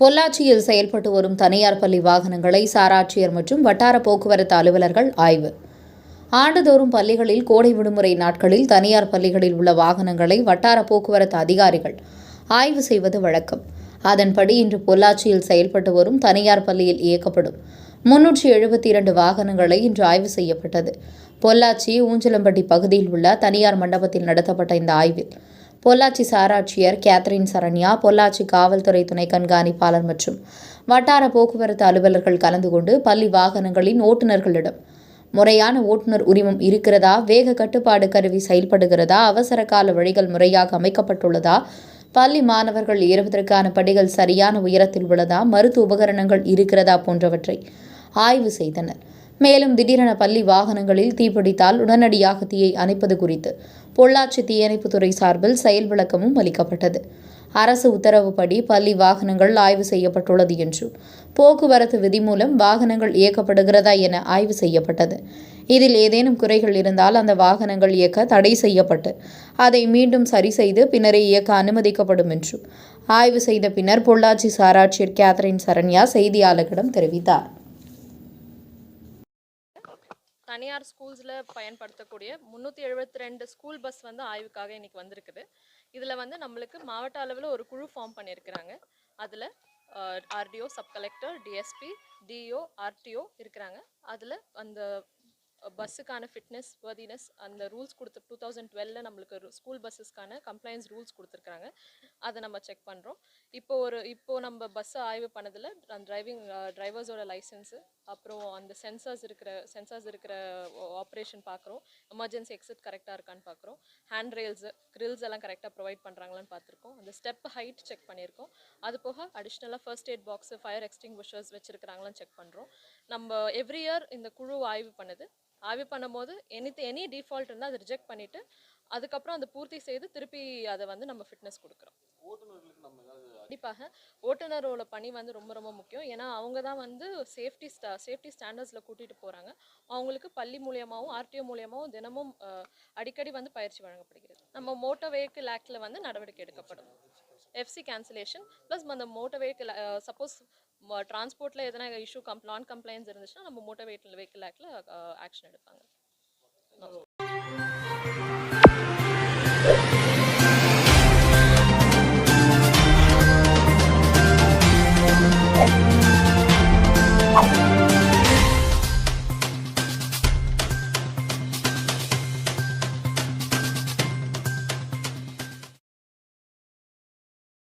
பொள்ளாச்சியில் செயல்பட்டு வரும் தனியார் பள்ளி வாகனங்களை சாராட்சியர் மற்றும் வட்டார போக்குவரத்து அலுவலர்கள் ஆய்வு. ஆண்டுதோறும் பள்ளிகளில் கோடை விடுமுறை நாட்களில் தனியார் பள்ளிகளில் உள்ள வாகனங்களை வட்டார போக்குவரத்து அதிகாரிகள் ஆய்வு செய்வது வழக்கம். அதன்படி இன்று பொள்ளாச்சியில் செயல்பட்டு வரும் தனியார் பள்ளியில் இயக்கப்படும் 372 வாகனங்களை இன்று ஆய்வு செய்யப்பட்டது. பொள்ளாச்சி ஊஞ்சலம்பட்டி பகுதியில் உள்ள தனியார் மண்டபத்தில் நடத்தப்பட்ட இந்த ஆய்வில் பொள்ளாச்சி சாராட்சியர் கேத்ரின் சரண்யா, பொள்ளாச்சி காவல்துறை துணை கண்காணிப்பாளர் மற்றும் வட்டார போக்குவரத்து அலுவலர்கள் கலந்து கொண்டு பள்ளி வாகனங்களின் ஓட்டுநர்களிடம் முறையான ஓட்டுநர் உரிமம் இருக்கிறதா, வேக கட்டுப்பாடு கருவி செயல்படுகிறதா, அவசர கால வழிகள் முறையாக அமைக்கப்பட்டுள்ளதா, பள்ளி மாணவர்கள் ஏறுவதற்கான படிகள் சரியான உயரத்தில் உள்ளதா, மருத்துவ உபகரணங்கள் இருக்கிறதா போன்றவற்றை ஆய்வு செய்தனர். மேலும் திடீரென பள்ளி வாகனங்களில் தீப்பிடித்தால் உடனடியாக தீயை அணைப்பது குறித்து பொள்ளாச்சி தீயணைப்புத்துறை சார்பில் செயல் விளக்கமும் அளிக்கப்பட்டது. அரசு உத்தரவுப்படி பள்ளி வாகனங்கள் ஆய்வு செய்யப்பட்டுள்ளது என்றும் போக்குவரத்து விதி மூலம் வாகனங்கள் இயக்கப்படுகிறதா என ஆய்வு செய்யப்பட்டது. இதில் ஏதேனும் குறைகள் இருந்தால் அந்த வாகனங்கள் இயக்க தடை செய்யப்பட்டு அதை மீண்டும் சரி செய்து பின்னரே இயக்க அனுமதிக்கப்படும் என்றும் ஆய்வு செய்த பின்னர் பொள்ளாச்சி சாராட்சியர் கேத்ரின் சரண்யா செய்தியாளர்களிடம் தெரிவித்தார். தனியார் ஸ்கூல்ஸில் பயன்படுத்தக்கூடிய 372 ஸ்கூல் பஸ் வந்து ஆய்வுக்காக இன்றைக்கி வந்திருக்குது. இதில் வந்து நம்மளுக்கு மாவட்ட அளவில் ஒரு குழு ஃபார்ம் பண்ணியிருக்கிறாங்க. அதில் RTO, sub collector, DSP, DEO, RTO இருக்கிறாங்க. அதில் அந்த பஸ்ஸுக்கான ஃபிட்னஸ், வர்தினஸ் அந்த ரூல்ஸ் கொடுத்து 2012 நம்மளுக்கு ஸ்கூல் பஸ்ஸஸ்க்கான கம்ப்ளைன்ஸ் ரூல்ஸ் கொடுத்துருக்குறாங்க. அதை நம்ம செக் பண்ணுறோம். இப்போ நம்ம பஸ்ஸை ஆய்வு பண்ணதில் டிரைவர்ஸோட லைசன்ஸு, அப்புறம் அந்த சென்சார்ஸ் இருக்கிற ஆப்ரேஷன் பார்க்குறோம். எமர்ஜென்சி எக்ஸிட் கரெக்டாக இருக்கான்னு பார்க்குறோம். ஹேண்ட் ரெயில்ஸு, கிரில்ஸ் எல்லாம் கரெக்டாக ப்ரொவைட் பண்ணுறாங்களான்னு பார்த்துருக்கோம். அந்த ஸ்டெப் ஹைட் செக் பண்ணியிருக்கோம். அது போக அடிஷ்னலாக first aid box, fire extinguishers வச்சுருக்கிறாங்களான்னு செக் பண்ணுறோம். நம்ம எவ்ரி இயர் இந்த குழு ஆய்வு பண்ணும்போது எனி டிஃபால்ட் இருந்தால் அதை ரிஜெக்ட் பண்ணிவிட்டு அதுக்கப்புறம் அதை பூர்த்தி செய்து திருப்பி அதை வந்து நம்ம ஃபிட்னஸ் கொடுக்குறோம். கண்டிப்பாக ஓட்டுநரோட பணி வந்து ரொம்ப ரொம்ப முக்கியம். ஏன்னா அவங்க தான் வந்து சேஃப்டி ஸ்டாண்டர்ட்ஸில் கூட்டிகிட்டு போகிறாங்க. அவங்களுக்கு பள்ளி மூலியமாகவும் ஆர்டிஓ மூலியமாகவும் தினமும் அடிக்கடி வந்து பயிற்சி வழங்கப்படுகிறது. நம்ம மோட்டார் வெஹிக்கிள் ஆக்டில் வந்து நடவடிக்கை எடுக்கப்படும். எஃப்சி கேன்சலேஷன் ப்ளஸ் அந்த மோட்டார் வெஹிக்கிள் சப்போஸ் டிரான்ஸ்போர்ட்டில் எதனா இஷ்யூ நான் கம்ப்ளைண்ட்ஸ் இருந்துச்சுன்னா நம்ம மோட்டார் வெஹிக்கிள் ஆக்டில் ஆக்ஷன் எடுப்பாங்க.